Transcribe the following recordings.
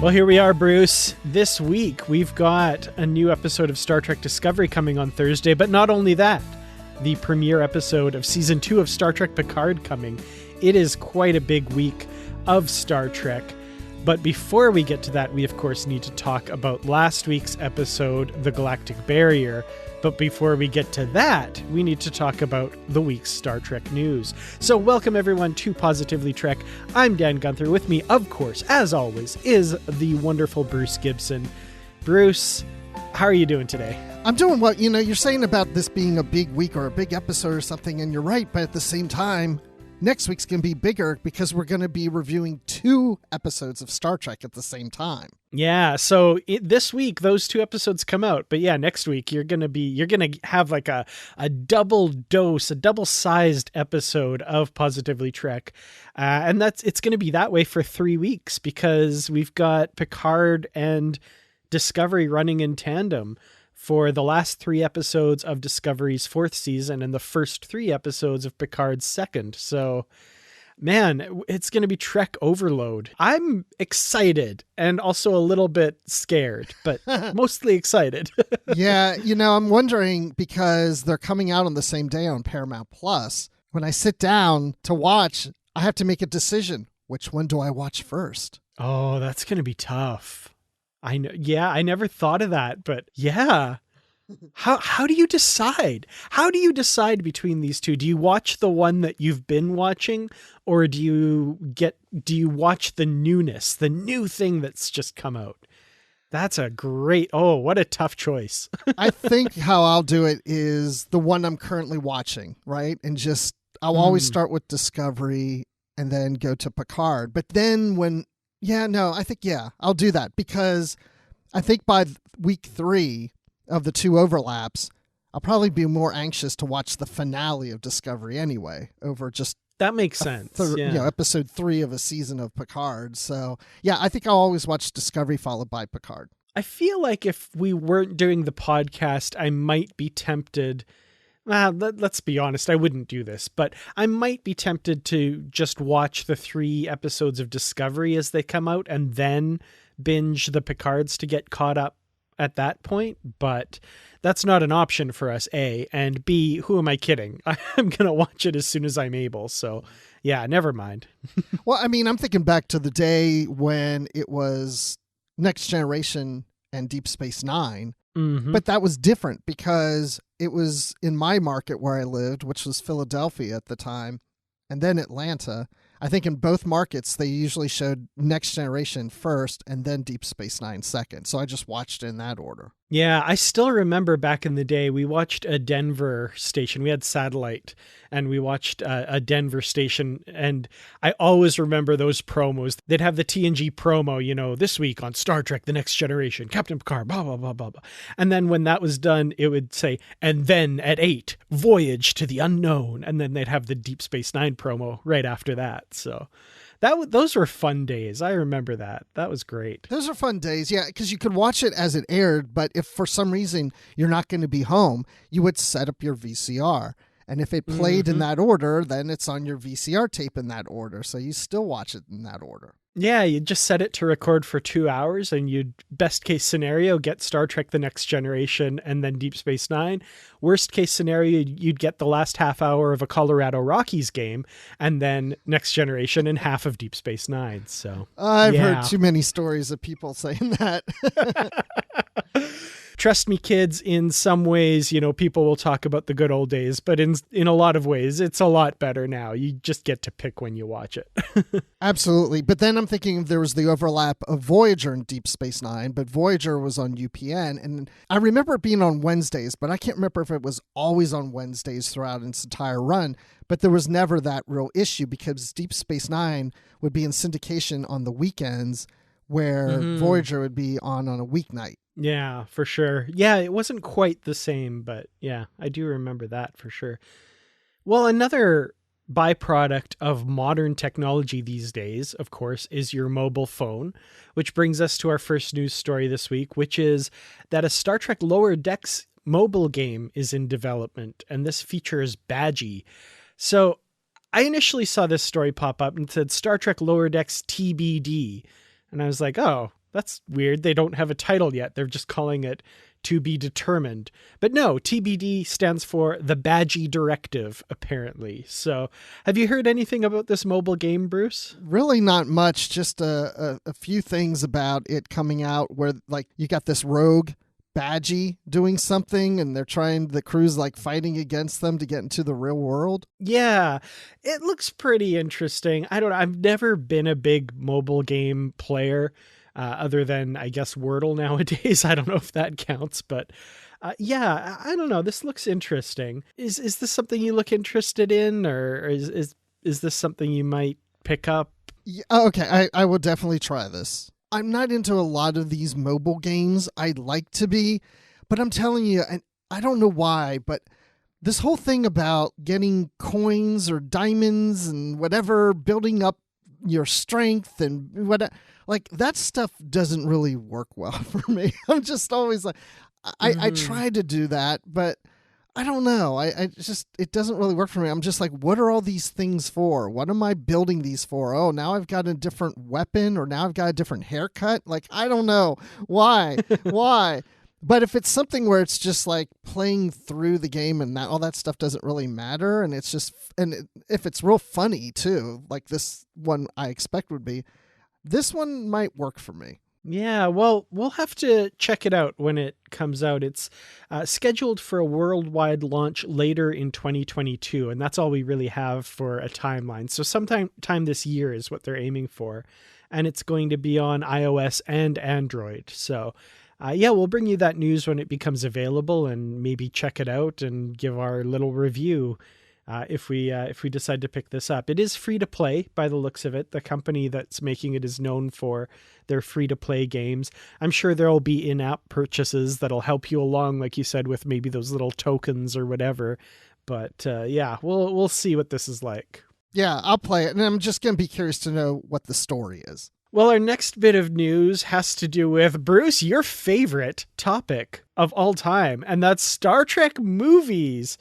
Well, here we are, Bruce. This week, we've got a new episode of Star Trek Discovery coming on Thursday, but not only that, the premiere episode of Season 2 of Star Trek Picard coming. It is quite a big week of Star Trek. But before we get to that, we of course need to talk about last week's episode, The Galactic Barrier. But before we get to that, we need to talk about the week's Star Trek news. So welcome everyone to Positively Trek. I'm Dan Gunther. With me, of course, as always, is the wonderful Bruce Gibson. Bruce, how are you doing today? I'm doing well. You know, you're saying about this being a big week or a big episode or something, and you're right. But at the same time, next week's going to be bigger because we're going to be reviewing 2 episodes of Star Trek at the same time. Yeah, so this week those 2 episodes come out, but yeah, next week you're gonna have like a double dose, a double-sized episode of Positively Trek, and it's gonna be that way for 3 weeks because we've got Picard and Discovery running in tandem for the last 3 episodes of Discovery's 4th season and the first 3 episodes of Picard's 2nd. So, man, it's going to be Trek overload. I'm excited and also a little bit scared, but mostly excited. Yeah, you know, I'm wondering because they're coming out on the same day on Paramount Plus. When I sit down to watch, I have to make a decision. Which one do I watch first? Oh, that's going to be tough. I know. Yeah, I never thought of that, but yeah. How do you decide? How do you decide between these 2? Do you watch the one that you've been watching, or do you watch the newness, the new thing that's just come out? That's what a tough choice. I think how I'll do it is the one I'm currently watching, right? And I'll always start with Discovery and then go to Picard. But then I'll do that because I think by week 3 of the 2 overlaps, I'll probably be more anxious to watch the finale of Discovery anyway, over just that makes sense. Episode 3 of a season of Picard. So yeah, I think I'll always watch Discovery followed by Picard. I feel like if we weren't doing the podcast, I might be tempted. Let's be honest, I wouldn't do this, but I might be tempted to just watch the 3 episodes of Discovery as they come out and then binge the Picards to get caught up at that point, but that's not an option for us, A, and B, who am I kidding? I'm going to watch it as soon as I'm able, so yeah, never mind. Well, I mean, I'm thinking back to the day when it was Next Generation and Deep Space Nine, but that was different because it was in my market where I lived, which was Philadelphia at the time, and then Atlanta. I think in both markets, they usually showed Next Generation first and then Deep Space Nine second. So I just watched it in that order. Yeah, I still remember back in the day, we watched a Denver station. We had satellite and we watched a Denver station. And I always remember those promos. They'd have the TNG promo, this week on Star Trek, The Next Generation, Captain Picard, blah, blah, blah, blah, blah. And then when that was done, it would say, and then at 8, Voyage to the Unknown. And then they'd have the Deep Space Nine promo right after that. So those were fun days. I remember that. That was great. Those are fun days, yeah, because you could watch it as it aired, but if for some reason you're not going to be home, you would set up your VCR. And if it played in that order, then it's on your VCR tape in that order. So you still watch it in that order. Yeah, you just set it to record for 2 hours and you'd, best case scenario, get Star Trek The Next Generation and then Deep Space Nine. Worst case scenario, you'd get the last half hour of a Colorado Rockies game and then Next Generation and half of Deep Space Nine. So I've heard too many stories of people saying that. Trust me, kids, in some ways, people will talk about the good old days, but in a lot of ways, it's a lot better now. You just get to pick when you watch it. Absolutely. But then I'm thinking there was the overlap of Voyager and Deep Space Nine, but Voyager was on UPN. And I remember it being on Wednesdays, but I can't remember if it was always on Wednesdays throughout its entire run. But there was never that real issue because Deep Space Nine would be in syndication on the weekends where Voyager would be on a weeknight. Yeah, for sure. Yeah, it wasn't quite the same, but yeah, I do remember that for sure. Well, another byproduct of modern technology these days, of course, is your mobile phone, which brings us to our first news story this week, which is that a Star Trek Lower Decks mobile game is in development, and this features Badgie. So I initially saw this story pop up and said Star Trek Lower Decks TBD, and I was like, oh, that's weird. They don't have a title yet. They're just calling it To Be Determined. But no, TBD stands for the Badgie Directive, apparently. So have you heard anything about this mobile game, Bruce? Really not much, just a few things about it coming out where like you got this rogue Badgie doing something and the crew's like fighting against them to get into the real world. Yeah, it looks pretty interesting. I've never been a big mobile game player. Other than, I guess, Wordle nowadays. I don't know if that counts, but yeah, I don't know. This looks interesting. Is this something you look interested in, or is this something you might pick up? Yeah, okay, I will definitely try this. I'm not into a lot of these mobile games. I'd like to be, but I'm telling you, and I don't know why, but this whole thing about getting coins or diamonds and whatever, building up your strength and what, like that stuff doesn't really work well for me. I'm just always like, I try to do that, but I don't know. I just, it doesn't really work for me. I'm just like, what are all these things for? What am I building these for? Oh, now I've got a different weapon, or now I've got a different haircut. Like, I don't know. Why? Why? But if it's something where it's just like playing through the game and all that stuff doesn't really matter, and it's just, if it's real funny too, like this one I expect would be, this one might work for me. Yeah, well, we'll have to check it out when it comes out. It's scheduled for a worldwide launch later in 2022, and that's all we really have for a timeline. So sometime this year is what they're aiming for, and it's going to be on iOS and Android. So yeah, we'll bring you that news when it becomes available, and maybe check it out and give our little review if we decide to pick this up. It is free to play by the looks of it. The company that's making it is known for their free to play games. I'm sure there'll be in-app purchases that'll help you along, like you said, with maybe those little tokens or whatever. But yeah, we'll see what this is like. Yeah, I'll play it, and I'm just going to be curious to know what the story is. Well, our next bit of news has to do with, Bruce, your favorite topic of all time, and that's Star Trek movies.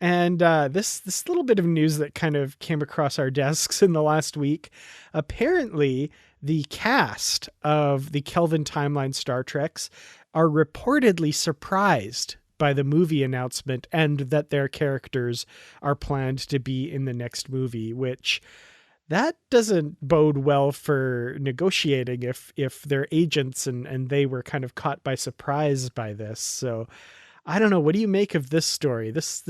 And this little bit of news that kind of came across our desks in the last week. Apparently, the cast of the Kelvin timeline Star Treks are reportedly surprised by the movie announcement and that their characters are planned to be in the next movie, which that doesn't bode well for negotiating if they're agents and they were kind of caught by surprise by this. So I don't know. What do you make of this story? This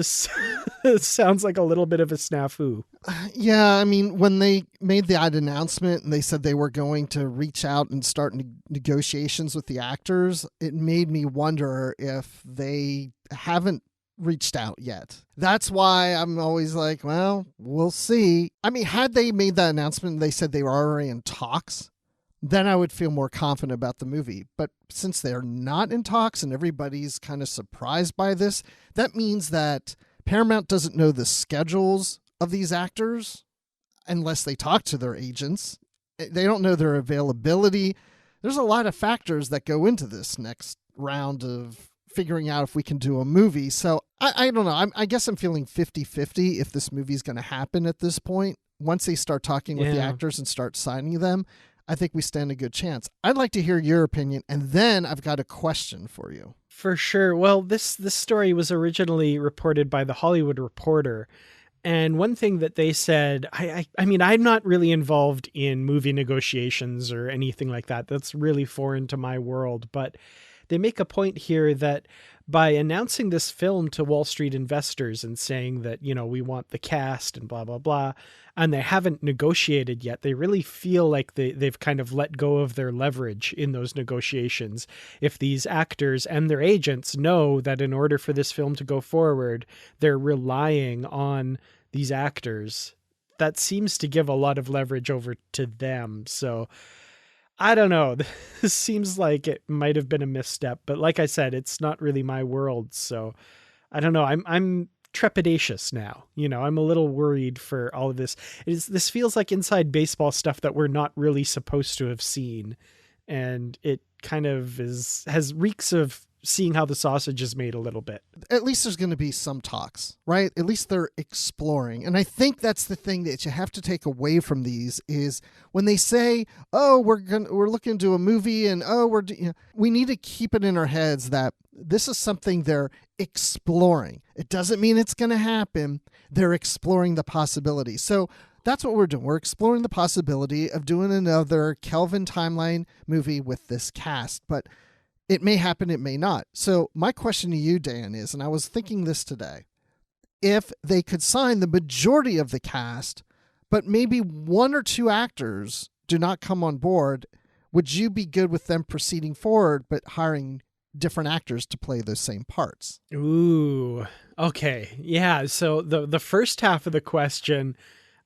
sounds like a little bit of a snafu. Yeah, I mean, when they made the announcement and they said they were going to reach out and start negotiations with the actors, it made me wonder if they haven't reached out yet. That's why I'm always like, well, we'll see. I mean, had they made that announcement and they said they were already in talks, then I would feel more confident about the movie. But since they're not in talks and everybody's kind of surprised by this, that means that Paramount doesn't know the schedules of these actors unless they talk to their agents. They don't know their availability. There's a lot of factors that go into this next round of figuring out if we can do a movie. So I don't know. I guess I'm feeling 50-50 if this movie's going to happen at this point. Once they start talking with the actors and start signing them, I think we stand a good chance. I'd like to hear your opinion, and then I've got a question for you. For sure. Well, this story was originally reported by The Hollywood Reporter, and one thing that they said, I mean, I'm not really involved in movie negotiations or anything like that. That's really foreign to my world, but they make a point here that by announcing this film to Wall Street investors and saying that, you know, we want the cast and blah, blah, blah, and they haven't negotiated yet, they really feel like they've kind of let go of their leverage in those negotiations. If these actors and their agents know that in order for this film to go forward, they're relying on these actors, that seems to give a lot of leverage over to them. So I don't know. This seems like it might have been a misstep, but like I said, it's not really my world. So I don't know. I'm trepidatious now. You know, I'm a little worried for all of this. This feels like inside baseball stuff that we're not really supposed to have seen. And it kind of has reeks of seeing how the sausage is made a little bit. At least there's going to be some talks, right? At least they're exploring. And I think that's the thing that you have to take away from these is when they say, oh, we're looking to do a movie and we need to keep it in our heads that this is something they're exploring. It doesn't mean it's going to happen. They're exploring the possibility. So that's what we're doing. We're exploring the possibility of doing another Kelvin timeline movie with this cast, but it may happen, it may not. So my question to you, Dan, is, and I was thinking this today, if they could sign the majority of the cast, but maybe one or two actors do not come on board, would you be good with them proceeding forward, but hiring different actors to play those same parts? Ooh, okay. Yeah, so the first half of the question,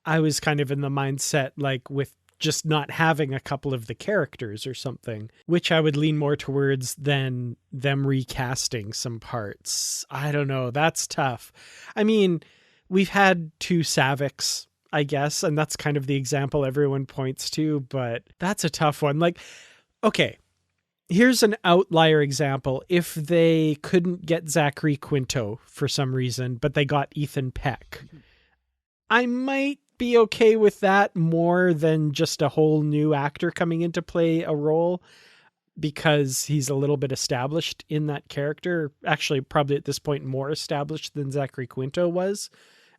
I was kind of in the mindset like with just not having a couple of the characters or something, which I would lean more towards than them recasting some parts. I don't know. That's tough. I mean, we've had two Saviks, I guess, and that's kind of the example everyone points to, but that's a tough one. Like, okay, here's an outlier example. If they couldn't get Zachary Quinto for some reason, but they got Ethan Peck, I might be okay with that more than just a whole new actor coming in to play a role, because he's a little bit established in that character. Actually, probably at this point more established than Zachary Quinto was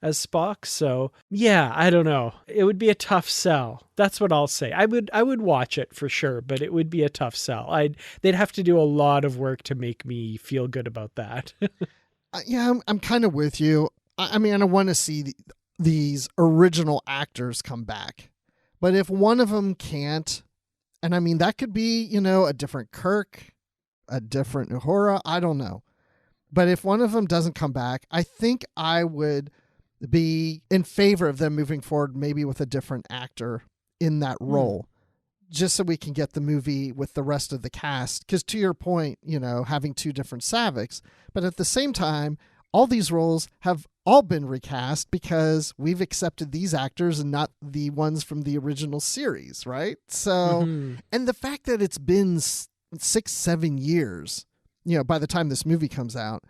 as Spock. So yeah, I don't know. It would be a tough sell. That's what I'll say. I would watch it for sure, but it would be a tough sell. They'd have to do a lot of work to make me feel good about that. Yeah, I'm kind of with you. I mean, I don't want to see these original actors come back, but if one of them can't, and I mean, that could be, a different Kirk, a different Uhura, I don't know. But if one of them doesn't come back, I think I would be in favor of them moving forward, maybe with a different actor in that role, just so we can get the movie with the rest of the cast. Because to your point, having two different Saviks, but at the same time, all these roles have all been recast because we've accepted these actors and not the ones from the original series, right? So, and the fact that it's been 6-7 years, by the time this movie comes out,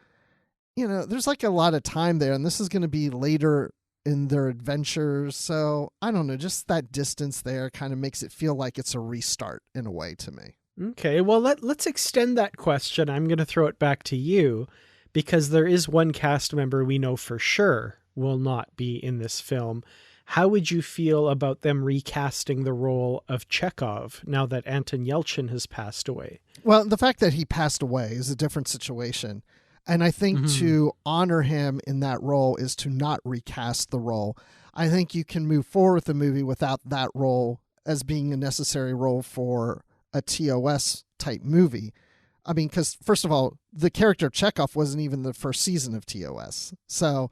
there's like a lot of time there, and this is going to be later in their adventures. So I don't know, just that distance there kind of makes it feel like it's a restart in a way to me. Okay, well, let's extend that question. I'm going to throw it back to you, because there is one cast member we know for sure will not be in this film. How would you feel about them recasting the role of Chekhov now that Anton Yelchin has passed away? Well, the fact that he passed away is a different situation. And I think to honor him in that role is to not recast the role. I think you can move forward with the movie without that role as being a necessary role for a TOS type movie. I mean, because first of all, the character Chekhov wasn't even the first season of TOS. So,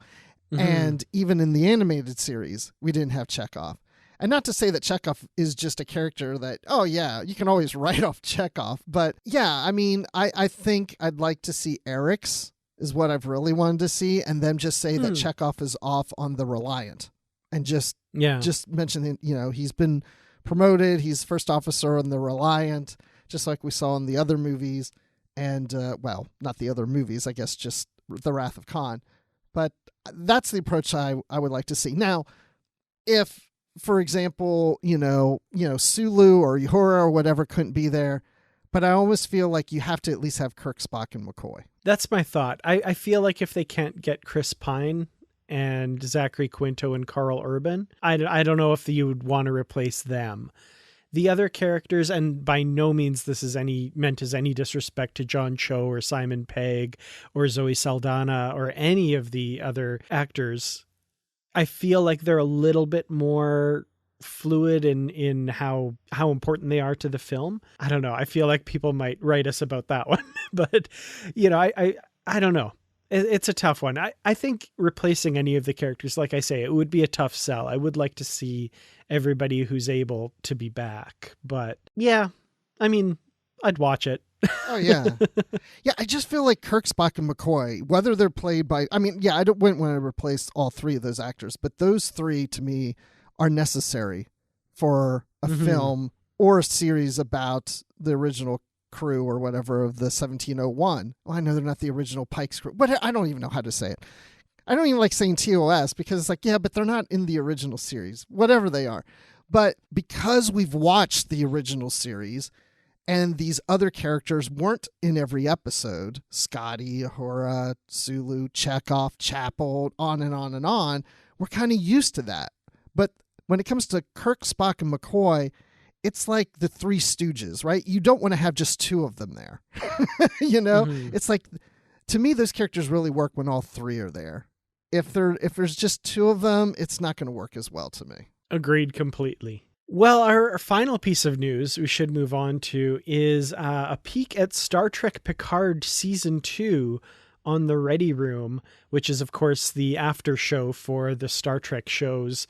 and even in the animated series, we didn't have Chekhov. And not to say that Chekhov is just a character that, oh yeah, you can always write off Chekhov. But yeah, I mean, I think I'd like to see Eric's is what I've really wanted to see. And then just say that Chekhov is off on the Reliant. And just mention, he's been promoted. He's first officer on the Reliant, just like we saw in the other movies. And, well, not the other movies, I guess, just The Wrath of Khan. But that's the approach I would like to see. Now, if, for example, Sulu or Uhura or whatever couldn't be there, but I always feel like you have to at least have Kirk, Spock, and McCoy. That's my thought. I feel like if they can't get Chris Pine and Zachary Quinto and Carl Urban, I don't know if you would want to replace them. The other characters, and by no means this is meant as any disrespect to John Cho or Simon Pegg or Zoe Saldana or any of the other actors, I feel like they're a little bit more fluid in how important they are to the film. I don't know. I feel like people might write us about that one, but I don't know. It's a tough one. I think replacing any of the characters, like I say, it would be a tough sell. I would like to see everybody who's able to be back. But yeah, I mean, I'd watch it. Oh, yeah. Yeah, I just feel like Kirk, Spock, and McCoy, whether they're played by... I mean, yeah, I wouldn't want to replace all three of those actors, but those three, to me, are necessary for a film or a series about the original crew or whatever of the 1701. Well, I know they're not the original Pike's crew, but I don't even know how to say it. I don't even like saying TOS because it's like, yeah, but they're not in the original series, whatever they are. But because we've watched the original series and these other characters weren't in every episode, Scotty, Uhura, Sulu, Chekhov, Chapel, on and on and on, we're kind of used to that. But when it comes to Kirk, Spock, and McCoy, it's like the Three Stooges, right? You don't want to have just two of them there. It's like, to me, those characters really work when all three are there. If there's just two of them, it's not going to work as well to me. Agreed completely. Well, our final piece of news we should move on to is a peek at Star Trek Picard Season 2 on the Ready Room, which is, of course, the after show for the Star Trek shows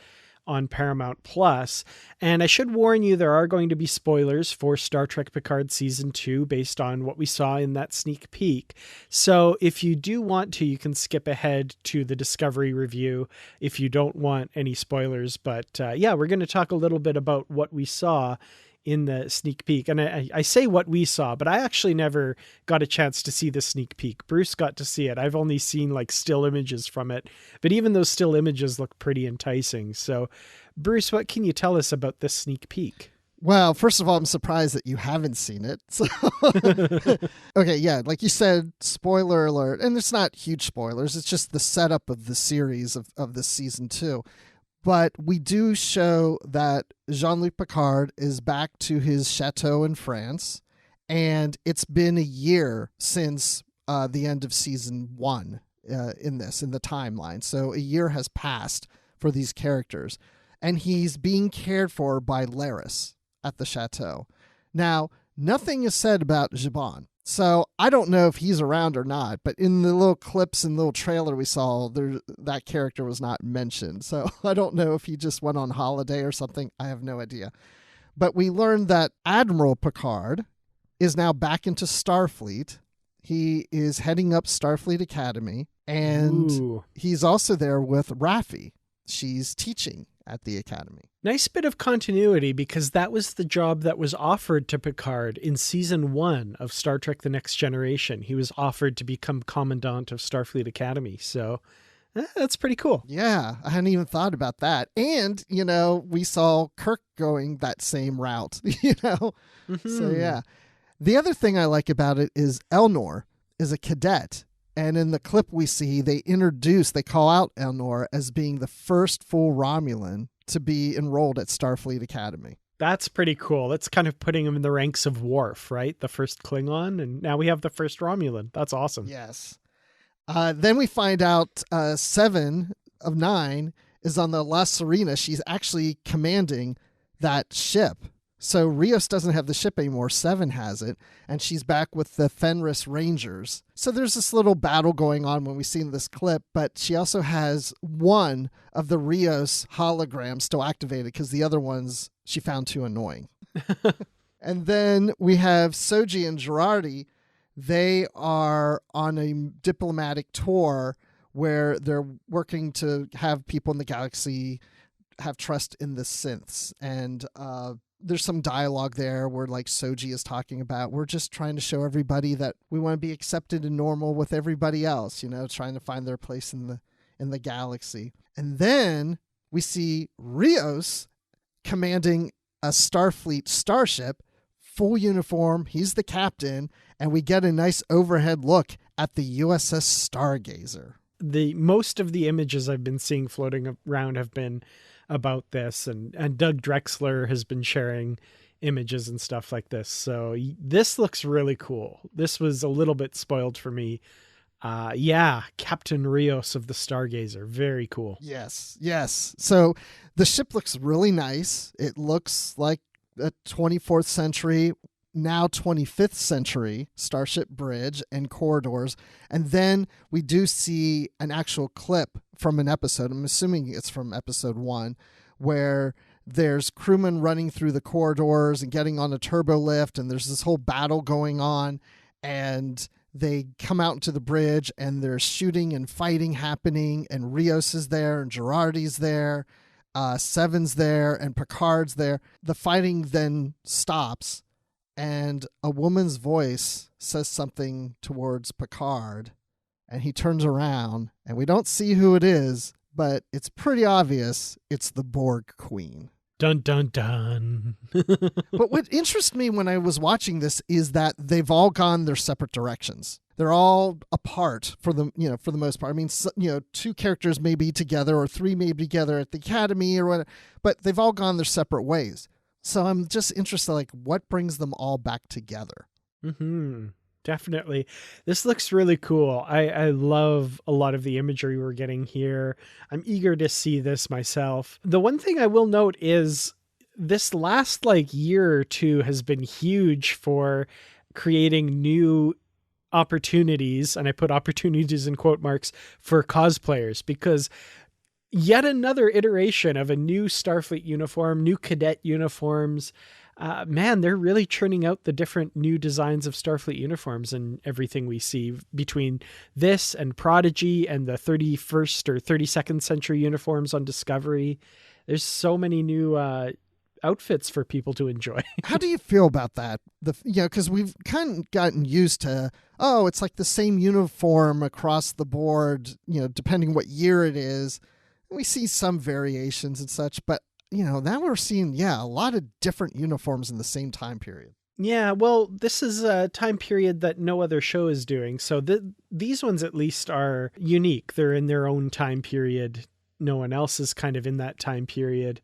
on Paramount Plus. And I should warn you, there are going to be spoilers for Star Trek Picard Season 2 based on what we saw in that sneak peek. So if you do want to, you can skip ahead to the Discovery review if you don't want any spoilers. But we're going to talk a little bit about what we saw in the sneak peek. And I say what we saw, but I actually never got a chance to see the sneak peek. Bruce got to see it. I've only seen like still images from it, but even those still images look pretty enticing. So Bruce, what can you tell us about this sneak peek? Well, first of all, I'm surprised that you haven't seen it. So okay, yeah, like you said, spoiler alert. And it's not huge spoilers. It's just the setup of the series of this season 2. But we do show that Jean-Luc Picard is back to his chateau in France, and it's been a year since the end of season 1 in the timeline. So a year has passed for these characters, and he's being cared for by Laris at the chateau. Now, nothing is said about Zhaban. So I don't know if he's around or not, but in the little clips and little trailer we saw, that character was not mentioned. So I don't know if he just went on holiday or something. I have no idea. But we learned that Admiral Picard is now back into Starfleet. He is heading up Starfleet Academy, and he's also there with Raffi. She's teaching at the Academy. Nice bit of continuity, because that was the job that was offered to Picard in season 1 of Star Trek The Next Generation. He was offered to become Commandant of Starfleet Academy. So that's pretty cool. Yeah, I hadn't even thought about that. And, we saw Kirk going that same route, Mm-hmm. So, yeah. The other thing I like about it is Elnor is a cadet. And in the clip we see, they call out Elnor as being the first full Romulan to be enrolled at Starfleet Academy. That's pretty cool. That's kind of putting him in the ranks of Worf, right? The first Klingon, and now we have the first Romulan. That's awesome. Yes. Then we find out 7 of 9 is on the La Serena. She's actually commanding that ship. So Rios doesn't have the ship anymore. 7 has it, and she's back with the Fenris Rangers. So there's this little battle going on when we see this clip, but she also has one of the Rios holograms still activated because the other ones she found too annoying. And then we have Soji and Girardi. They are on a diplomatic tour where they're working to have people in the galaxy have trust in the synths. And there's some dialogue there where like Soji is talking about, we're just trying to show everybody that we want to be accepted and normal with everybody else, trying to find their place in the galaxy. And then we see Rios commanding a Starfleet starship, full uniform. He's the captain, and we get a nice overhead look at the USS Stargazer. Most of the images I've been seeing floating around have been about this, and Doug Drexler has been sharing images and stuff like this. So this looks really cool. This was a little bit spoiled for me. Captain Rios of the Stargazer. Very cool. Yes. So the ship looks really nice. It looks like a 24th century, now 25th century starship bridge and corridors. And then we do see an actual clip from an episode. I'm assuming it's from episode 1, where there's crewmen running through the corridors and getting on a turbo lift, and there's this whole battle going on, and they come out into the bridge and there's shooting and fighting happening, and Rios is there and Girardi's there, 7's there and Picard's there. The fighting then stops, and a woman's voice says something towards Picard, and he turns around, and we don't see who it is, but it's pretty obvious it's the Borg Queen. Dun, dun, dun. But what interests me when I was watching this is that they've all gone their separate directions. They're all apart for the most part. I mean, two characters may be together or three may be together at the academy or whatever, but they've all gone their separate ways. So I'm just interested, like, what brings them all back together? Mm-hmm. Definitely. This looks really cool. I love a lot of the imagery we're getting here. I'm eager to see this myself. The one thing I will note is this last year or two has been huge for creating new opportunities, and I put opportunities in quote marks, for cosplayers, because yet another iteration of a new Starfleet uniform, new cadet uniforms. Man, they're really churning out the different new designs of Starfleet uniforms and everything we see between this and Prodigy and the 31st or 32nd century uniforms on Discovery. There's so many new outfits for people to enjoy. How do you feel about that? Because we've kind of gotten used to, it's like the same uniform across the board, depending what year it is. We see some variations and such, but now we're seeing, a lot of different uniforms in the same time period. Yeah, well, this is a time period that no other show is doing. So these ones at least are unique. They're in their own time period. No one else is kind of in that time period.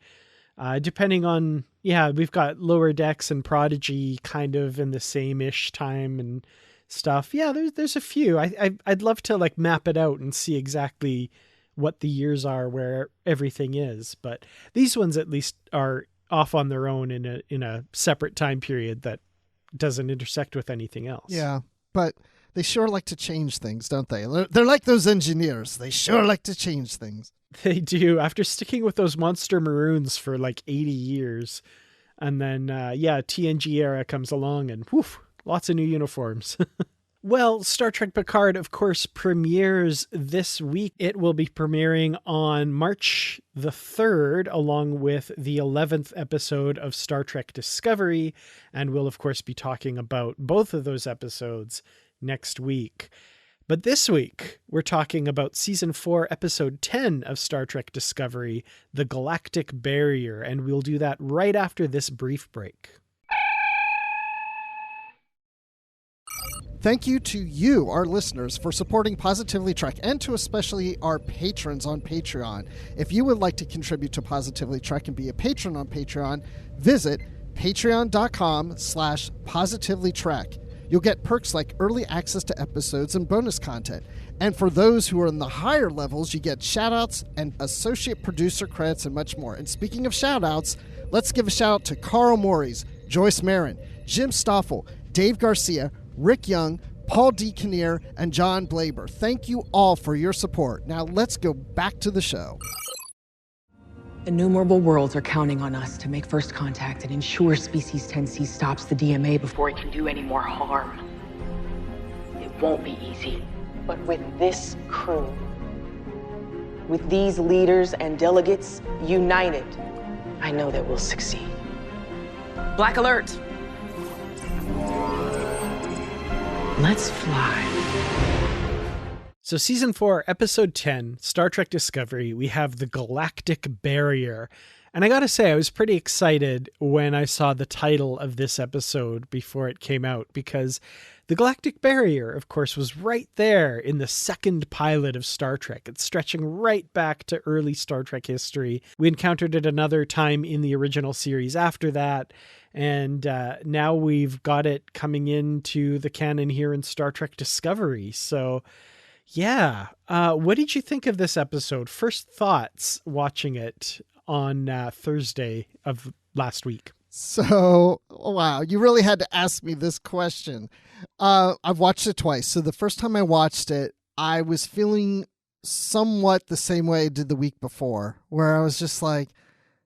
Depending on, we've got Lower Decks and Prodigy kind of in the same-ish time and stuff. Yeah, there's a few. I'd love to map it out and see exactly what the years are where everything is, but these ones at least are off on their own in a separate time period that doesn't intersect with anything else. Yeah, but they sure like to change things, don't they? They're like those engineers. They sure like to change things. They do, after sticking with those monster maroons for 80 years. And then, TNG era comes along and lots of new uniforms. Well, Star Trek Picard, of course, premieres this week. It will be premiering on March the 3rd, along with the 11th episode of Star Trek Discovery. And we'll, of course, be talking about both of those episodes next week. But this week, we're talking about Season 4, Episode 10 of Star Trek Discovery, The Galactic Barrier. And we'll do that right after this brief break. Thank you to you, our listeners, for supporting Positively Trek, and to especially our patrons on Patreon. If you would like to contribute to Positively Trek and be a patron on Patreon, visit patreon.com/positivelytrek. You'll get perks like early access to episodes and bonus content. And for those who are in the higher levels, you get shoutouts and associate producer credits and much more. And speaking of shoutouts, let's give a shout out to Carl Morris, Joyce Marin, Jim Stoffel, Dave Garcia, Rick Young, Paul D. Kinnear, and John Blaber. Thank you all for your support. Now let's go back to the show. Innumerable worlds are counting on us to make first contact and ensure Species 10C stops the DMA before it can do any more harm. It won't be easy, but with this crew, with these leaders and delegates united, I know that we'll succeed. Black alert! Let's fly. So Season 4, Episode 10, Star Trek Discovery, we have the Galactic Barrier. And I gotta say, I was pretty excited when I saw the title of this episode before it came out, because the Galactic Barrier, of course, was right there in the second pilot of Star Trek. It's stretching right back to early Star Trek history. We encountered it another time in the original series after that, and now we've got it coming into the canon here in Star Trek Discovery. So yeah, what did you think of this episode? First thoughts watching it on Thursday of last week. So, wow, you really had to ask me this question. I've watched it twice. So the first time I watched it, I was feeling somewhat the same way I did the week before, where I was just like,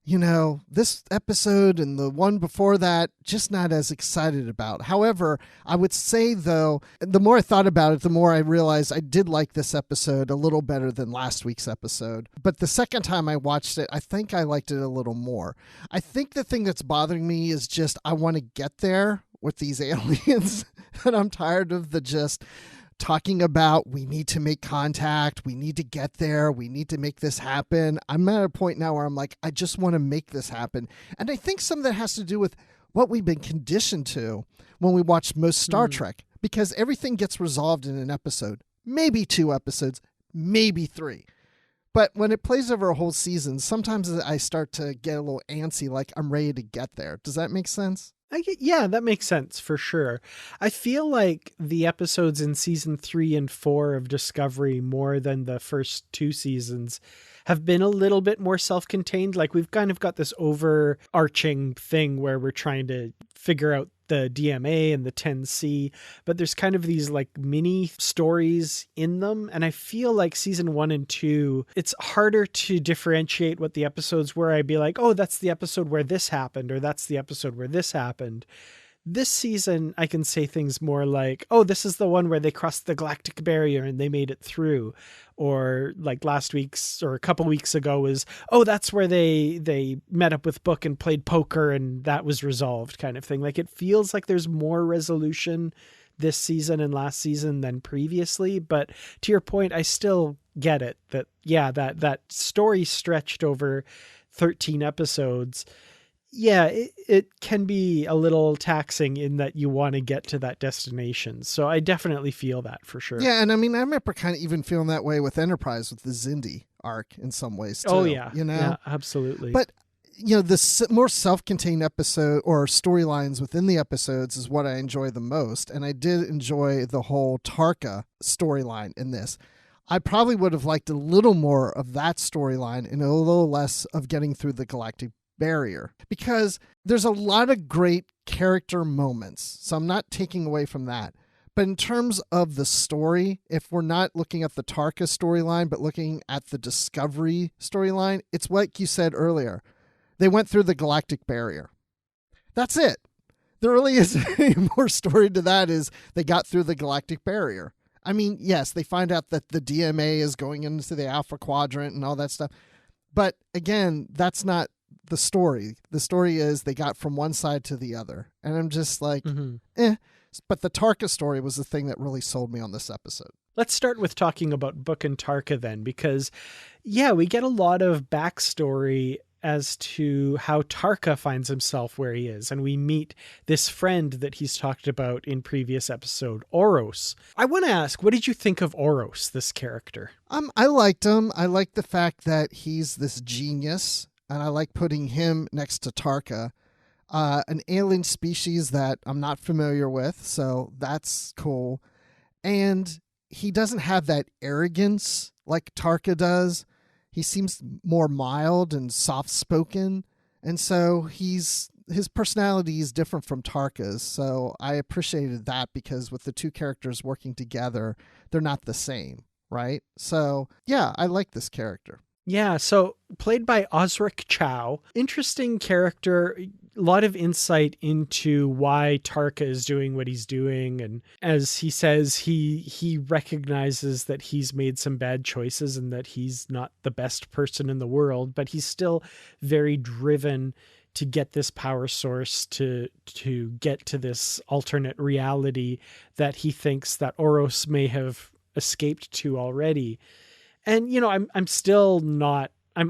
this episode and the one before that, just not as excited about. However, I would say, though, the more I thought about it, the more I realized I did like this episode a little better than last week's episode. But the second time I watched it, I think I liked it a little more. I think the thing that's bothering me is just I want to get there with these aliens. And I'm tired of the just talking about we need to make contact, we need to get there, we need to make this happen. I'm at a point now where I'm like, I just want to make this happen. And I think some of that has to do with what we've been conditioned to when we watch most Star Trek, because everything gets resolved in an episode, maybe 2 episodes, maybe 3. But when it plays over a whole season, sometimes I start to get a little antsy, like I'm ready to get there. Does that make sense? Yeah, that makes sense for sure. I feel like the episodes in season 3 and 4 of Discovery, more than the first 2 seasons, have been a little bit more self-contained. Like we've kind of got this overarching thing where we're trying to figure out the DMA and the 10C, but there's kind of these like mini stories in them. And I feel like season 1 and 2, it's harder to differentiate what the episodes were. I'd be like, oh, that's the episode where this happened, or that's the episode where this happened. This season, I can say things more like, oh, this is the one where they crossed the Galactic Barrier and they made it through. Or like last week's or a couple weeks ago was, oh, that's where they met up with Book and played poker and that was resolved, kind of thing. Like it feels like there's more resolution this season and last season than previously. But to your point, I still get it that, yeah, that story stretched over 13 episodes. Yeah, it can be a little taxing in that you want to get to that destination. So I definitely feel that for sure. Yeah, and I mean, I remember kind of even feeling that way with Enterprise with the Xindi arc in some ways too. Oh yeah, you know, yeah, absolutely. But you know, the more self-contained episode or storylines within the episodes is what I enjoy the most. And I did enjoy the whole Tarka storyline in this. I probably would have liked a little more of that storyline and a little less of getting through the Galactic Barrier, because there's a lot of great character moments. So I'm not taking away from that. But in terms of the story, if we're not looking at the Tarka storyline, but looking at the Discovery storyline, it's like you said earlier. They went through the Galactic Barrier. That's it. There really isn't any more story to that. Is they got through the Galactic Barrier. I mean, yes, they find out that the DMA is going into the Alpha Quadrant and all that stuff. But again, that's not the story. The story is they got from one side to the other. And I'm just like, But the Tarka story was the thing that really sold me on this episode. Let's start with talking about Book and Tarka then, because yeah, we get a lot of backstory as to how Tarka finds himself where he is. And we meet this friend that he's talked about in previous episode, Oros. I want to ask, what did you think of Oros, this character? I liked him. I like the fact that he's this genius, and I like putting him next to Tarka, an alien species that I'm not familiar with. So that's cool. And he doesn't have that arrogance like Tarka does. He seems more mild and soft-spoken, and so his personality is different from Tarka's. So I appreciated that, because with the two characters working together, they're not the same, right? So yeah, I like this character. Yeah, so played by Osric Chow. Interesting character, a lot of insight into why Tarka is doing what he's doing. And as he says, he recognizes that he's made some bad choices and that he's not the best person in the world, but he's still very driven to get this power source, to get to this alternate reality that he thinks that Oros may have escaped to already. And, you know, I'm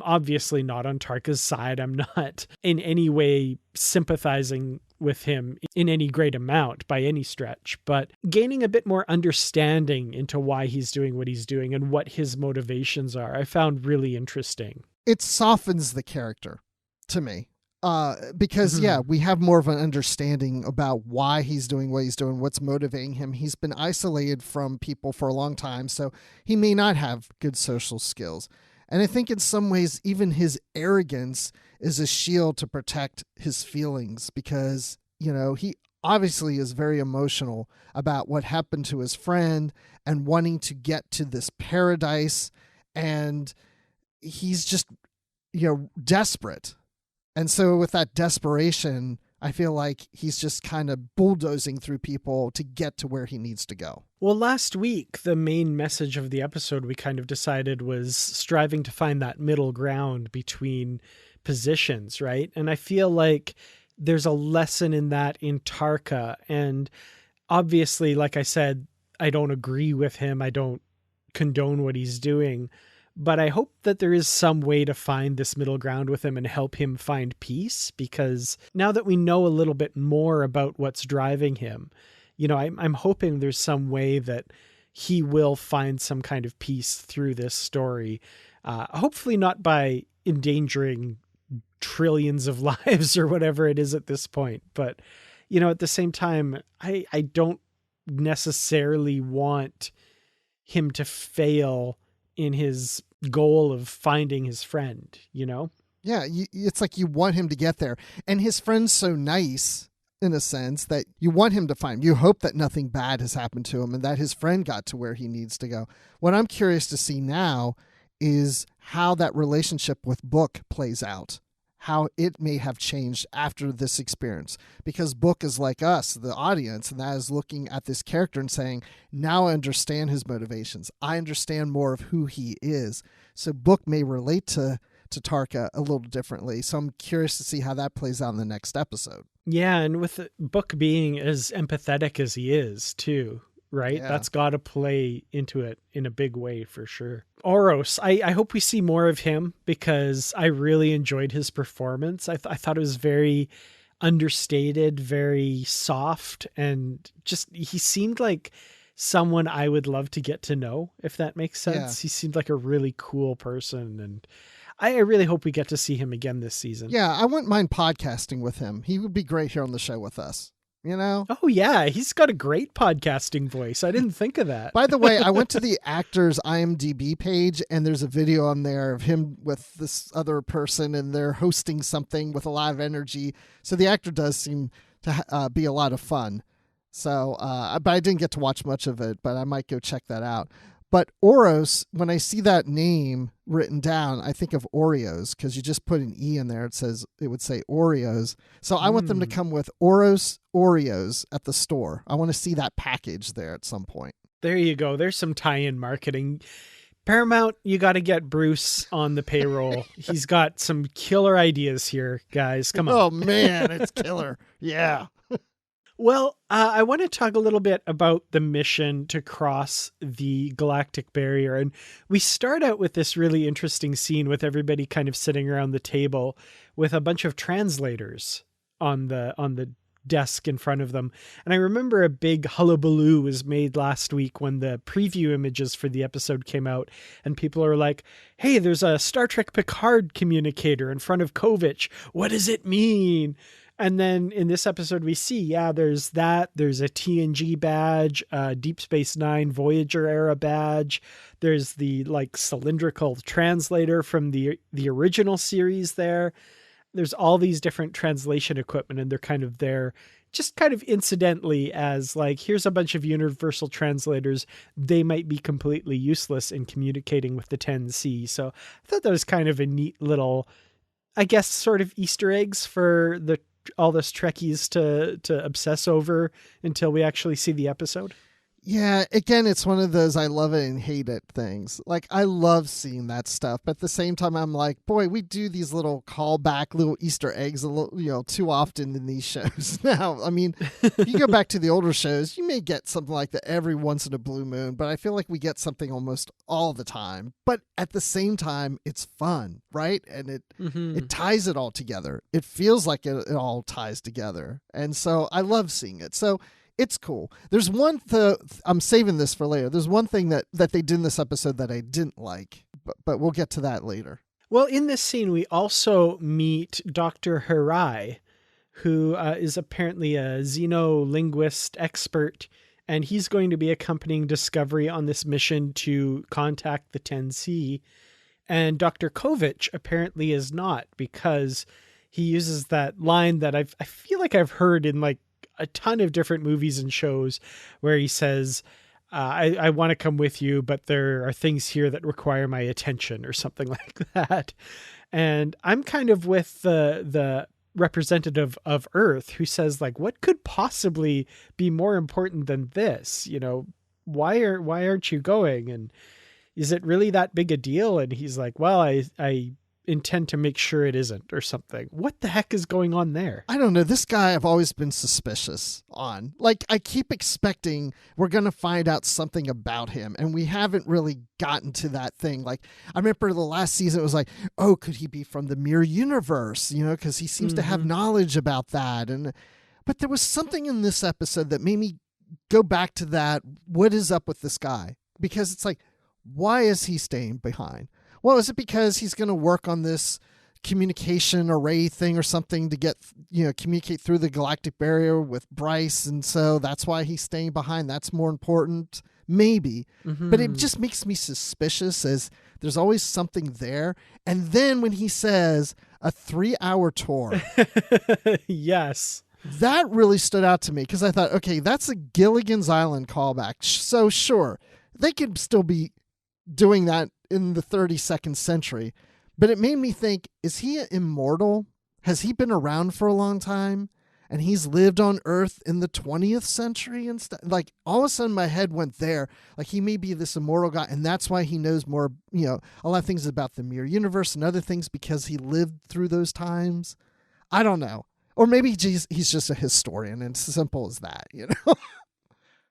obviously not on Tarka's side. I'm not in any way sympathizing with him in any great amount by any stretch, but gaining a bit more understanding into why he's doing what he's doing and what his motivations are, I found really interesting. It softens the character to me. Because, yeah, we have more of an understanding about why he's doing what he's doing, what's motivating him. He's been isolated from people for a long time, so he may not have good social skills. And I think in some ways, even his arrogance is a shield to protect his feelings, because, you know, he obviously is very emotional about what happened to his friend and wanting to get to this paradise. And he's just, you know, desperate. And so with that desperation, I feel like he's just kind of bulldozing through people to get to where he needs to go. Well, last week, the main message of the episode we kind of decided was striving to find that middle ground between positions, right? And I feel like there's a lesson in that in Tarka. And obviously, like I said, I don't agree with him. I don't condone what he's doing, but I hope that there is some way to find this middle ground with him and help him find peace, because now that we know a little bit more about what's driving him, you know, I'm hoping there's some way that he will find some kind of peace through this story. Hopefully not by endangering trillions of lives or whatever it is at this point. But, you know, at the same time, I don't necessarily want him to fail in his goal of finding his friend, you know? Yeah, it's like you want him to get there. And his friend's so nice, in a sense, that you want him to find him. You hope that nothing bad has happened to him and that his friend got to where he needs to go. What I'm curious to see now is how that relationship with Book plays out, how it may have changed after this experience. Because Book is like us, the audience, and that is looking at this character and saying, now I understand his motivations. I understand more of who he is. So Book may relate to Tarka a little differently. So I'm curious to see how that plays out in the next episode. Yeah, and with Book being as empathetic as he is, too, right? Yeah. That's got to play into it in a big way for sure. Oros, I hope we see more of him, because I really enjoyed his performance. I thought it was very understated, very soft, and just he seemed like someone I would love to get to know, if that makes sense. Yeah. He seemed like a really cool person, and I really hope we get to see him again this season. Yeah, I wouldn't mind podcasting with him. He would be great here on the show with us. You know? Oh, yeah. He's got a great podcasting voice. I didn't think of that. By the way, I went to the actor's IMDb page, and there's a video on there of him with this other person, and they're hosting something with a lot of energy. So the actor does seem to be a lot of fun. So, but I didn't get to watch much of it, but I might go check that out. But Oros, when I see that name written down, I think of Oreos, because you just put an E in there. It would say Oreos. So I want them to come with Oros Oreos at the store. I want to see that package there at some point. There you go. There's some tie-in marketing. Paramount, you got to get Bruce on the payroll. He's got some killer ideas here, guys. Come on. Oh, man, it's killer. Yeah. Well, I want to talk a little bit about the mission to cross the Galactic Barrier. And we start out with this really interesting scene with everybody kind of sitting around the table with a bunch of translators on the desk in front of them. And I remember a big hullabaloo was made last week when the preview images for the episode came out, and people are like, hey, there's a Star Trek Picard communicator in front of Kovich. What does it mean? And then in this episode, we see, there's that. There's a TNG badge, a Deep Space Nine Voyager era badge. There's the cylindrical translator from the original series there. There's all these different translation equipment, and they're kind of there just kind of incidentally as here's a bunch of universal translators. They might be completely useless in communicating with the 10C. So I thought that was kind of a neat little, I guess, sort of Easter eggs for all this Trekkies to obsess over until we actually see the episode. Yeah, again, it's one of those I love it and hate it things. I love seeing that stuff, but at the same time, I'm like, boy, we do these little callback, little Easter eggs, too often in these shows. Now, I mean, if you go back to the older shows, you may get something like that every once in a blue moon, but I feel like we get something almost all the time. But at the same time, it's fun, right? And it ties it all together. It feels like it all ties together, and so I love seeing it. So. It's cool. There's one I'm saving this for later. There's one thing that they did in this episode that I didn't like, but we'll get to that later. Well, in this scene, we also meet Dr. Hirai, who is apparently a xenolinguist expert, and he's going to be accompanying Discovery on this mission to contact the 10C. And Dr. Kovich apparently is not, because he uses that line that I feel like I've heard in a ton of different movies and shows where he says, I want to come with you, but there are things here that require my attention or something like that. And I'm kind of with the representative of Earth who says what could possibly be more important than this? Why aren't you going? And is it really that big a deal? And he's like, well, I intend to make sure it isn't or something. What the heck is going on there? I don't know. This guy I've always been suspicious on. Like, I keep expecting we're going to find out something about him, and we haven't really gotten to that thing. Like, I remember the last season, it was like, oh, could he be from the mirror universe? You know, because he seems to have knowledge about that. But there was something in this episode that made me go back to that. What is up with this guy? Because it's like, why is he staying behind? Well, is it because he's going to work on this communication array thing or something to get, communicate through the Galactic Barrier with Bryce, and so that's why he's staying behind? That's more important, maybe. But it just makes me suspicious, as there's always something there. And then when he says a 3-hour tour, yes, that really stood out to me, because I thought, okay, that's a Gilligan's Island callback. So sure, they could still be doing that in the 32nd century, but it made me think, is he immortal? Has he been around for a long time and he's lived on Earth in the 20th century and stuff? Like, all of a sudden my head went there. Like, he may be this immortal guy, and that's why he knows more, a lot of things about the mirror universe and other things, because he lived through those times. I don't know. Or maybe he's just a historian, and it's as simple as that,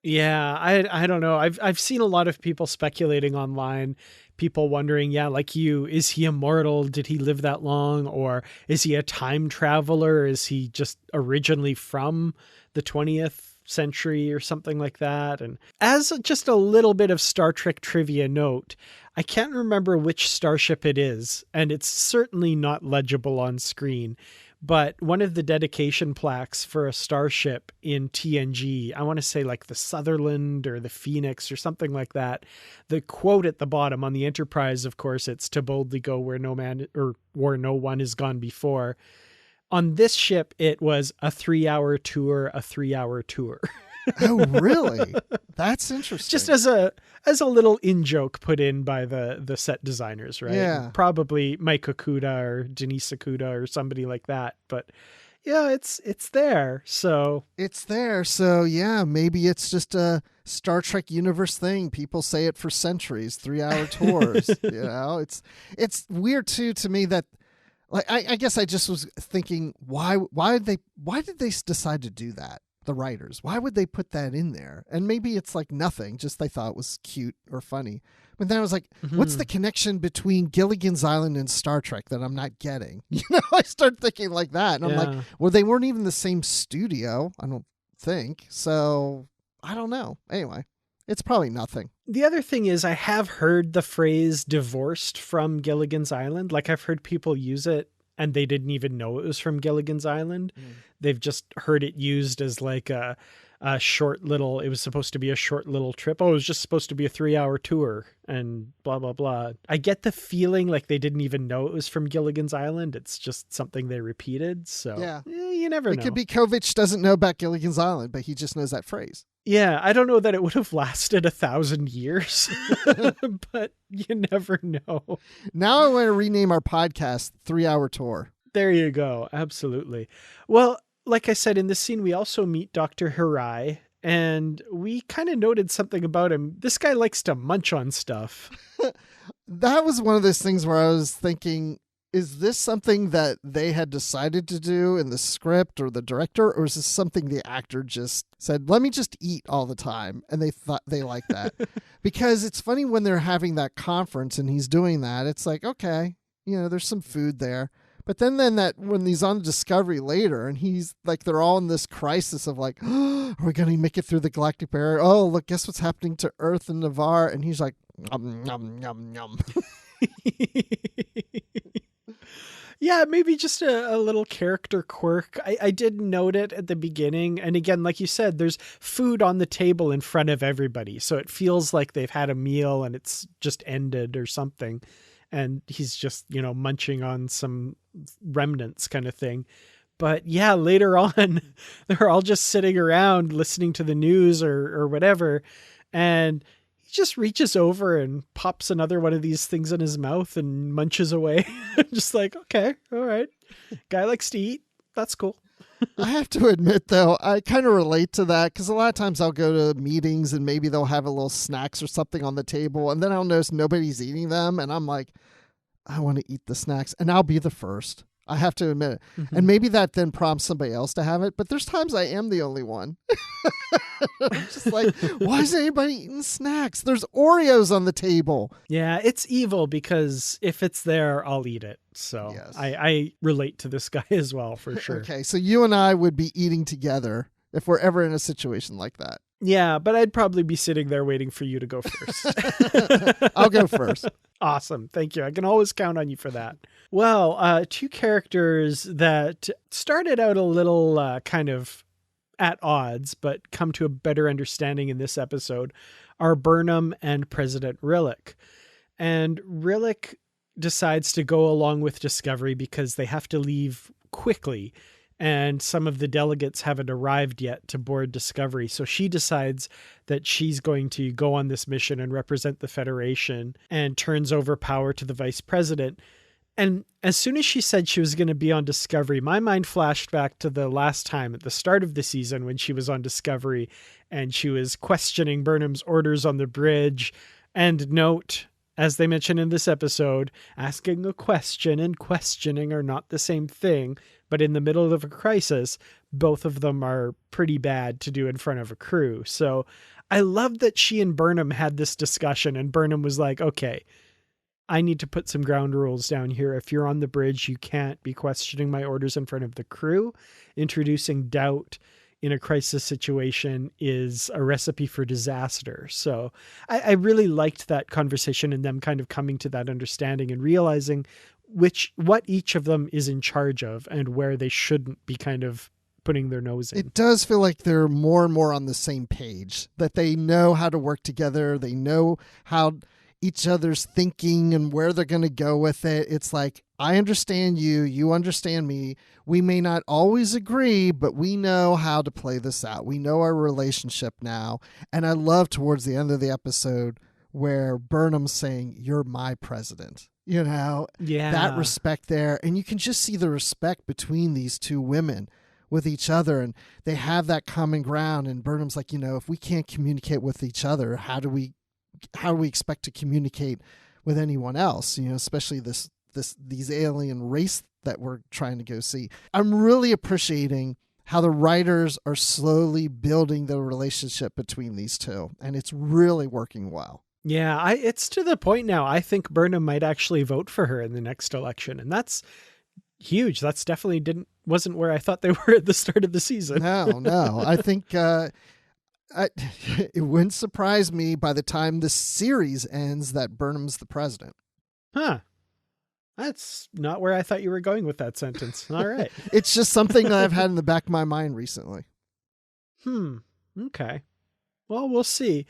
Yeah, I don't know. I've seen a lot of people speculating online, people wondering, like you, is he immortal? Did he live that long? Or is he a time traveler? Is he just originally from the 20th century or something like that? And as just a little bit of Star Trek trivia note, I can't remember which starship it is, and it's certainly not legible on screen. But one of the dedication plaques for a starship in TNG, I want to say like the Sutherland or the Phoenix or something like that. The quote at the bottom on the Enterprise, of course, it's to boldly go where no one has gone before. On this ship, it was a 3-hour tour, a 3-hour tour. Oh, really? That's interesting. Just as a little in-joke put in by the set designers, right? Yeah. Probably Mike Okuda or Denise Okuda or somebody like that. But yeah, it's there. So it's there. So yeah, maybe it's just a Star Trek universe thing. People say it for centuries, 3-hour tours. It's weird too to me that, like, I guess I just was thinking, why did they decide to do that? The writers, why would they put that in there? And maybe it's like nothing, just they thought it was cute or funny. But then I was like, what's the connection between Gilligan's Island and Star Trek that I'm not getting? I started thinking like that. And I'm like, well, they weren't even the same studio, I don't think. So I don't know. Anyway, it's probably nothing. The other thing is, I have heard the phrase divorced from Gilligan's Island. Like, I've heard people use it and they didn't even know it was from Gilligan's Island. They've just heard it used as like a short little, it was supposed to be a short little trip. Oh, it was just supposed to be a 3-hour tour and blah, blah, blah. I get the feeling like they didn't even know it was from Gilligan's Island. It's just something they repeated. So you never know. It could be Kovich doesn't know about Gilligan's Island, but he just knows that phrase. Yeah, I don't know that it would have lasted 1,000 years, but you never know. Now I want to rename our podcast 3-Hour Tour. There you go. Absolutely. Well, like I said, in this scene, we also meet Dr. Hirai, and we kind of noted something about him. This guy likes to munch on stuff. That was one of those things where I was thinking, is this something that they had decided to do in the script or the director, or is this something the actor just said, let me just eat all the time? And they thought they liked that. Because it's funny when they're having that conference and he's doing that, it's like, okay, there's some food there. But then that when he's on Discovery later and he's like, they're all in this crisis of like, oh, are we going to make it through the Galactic Barrier? Oh, look, guess what's happening to Earth and Navarre? And he's like, yum, yum, yum, yum. Yeah, maybe just a little character quirk. I did note it at the beginning. And again, like you said, there's food on the table in front of everybody. So it feels like they've had a meal and it's just ended or something. And he's just, munching on some remnants kind of thing. But yeah, later on, they're all just sitting around listening to the news or whatever. And he just reaches over and pops another one of these things in his mouth and munches away. Just like, okay, all right. Guy likes to eat. That's cool. I have to admit, though, I kind of relate to that because a lot of times I'll go to meetings and maybe they'll have a little snacks or something on the table and then I'll notice nobody's eating them. And I'm like, I want to eat the snacks, and I'll be the first. I have to admit it. Mm-hmm. And maybe that then prompts somebody else to have it, but there's times I am the only one. I'm just like, why is anybody eating snacks? There's Oreos on the table. Yeah, it's evil because if it's there, I'll eat it. So Yes. I relate to this guy as well, for sure. Okay, so you and I would be eating together if we're ever in a situation like that. Yeah, but I'd probably be sitting there waiting for you to go first. I'll go first. Awesome. Thank you. I can always count on you for that. Well, two characters that started out a little kind of at odds, but come to a better understanding in this episode are Burnham and President Rillick. And Rillick decides to go along with Discovery because they have to leave quickly. And some of the delegates haven't arrived yet to board Discovery. So she decides that she's going to go on this mission and represent the Federation and turns over power to the vice president. And as soon as she said she was going to be on Discovery, my mind flashed back to the last time at the start of the season when she was on Discovery and she was questioning Burnham's orders on the bridge. And note, as they mentioned in this episode, asking a question and questioning are not the same thing. But in the middle of a crisis, both of them are pretty bad to do in front of a crew. So I love that she and Burnham had this discussion and Burnham was like, okay, I need to put some ground rules down here. If you're on the bridge, you can't be questioning my orders in front of the crew. Introducing doubt in a crisis situation is a recipe for disaster. So I really liked that conversation and them kind of coming to that understanding and realizing what each of them is in charge of and where they shouldn't be kind of putting their nose in. It does feel like they're more and more on the same page, that they know how to work together. They know how each other's thinking and where they're going to go with it. It's like, I understand you, you understand me. We may not always agree, but we know how to play this out. We know our relationship now. And I love towards the end of the episode where Burnham's saying, you're my president. You know, that respect there. And you can just see the respect between these two women with each other. And they have that common ground. And Burnham's like, if we can't communicate with each other, how do we expect to communicate with anyone else? Especially these alien race that we're trying to go see. I'm really appreciating how the writers are slowly building the relationship between these two. And it's really working well. Yeah, it's to the point now. I think Burnham might actually vote for her in the next election, and that's huge. That's definitely wasn't where I thought they were at the start of the season. No. I think it wouldn't surprise me by the time the series ends that Burnham's the president. Huh. That's not where I thought you were going with that sentence. All right. It's just something that I've had in the back of my mind recently. Okay. Well, we'll see.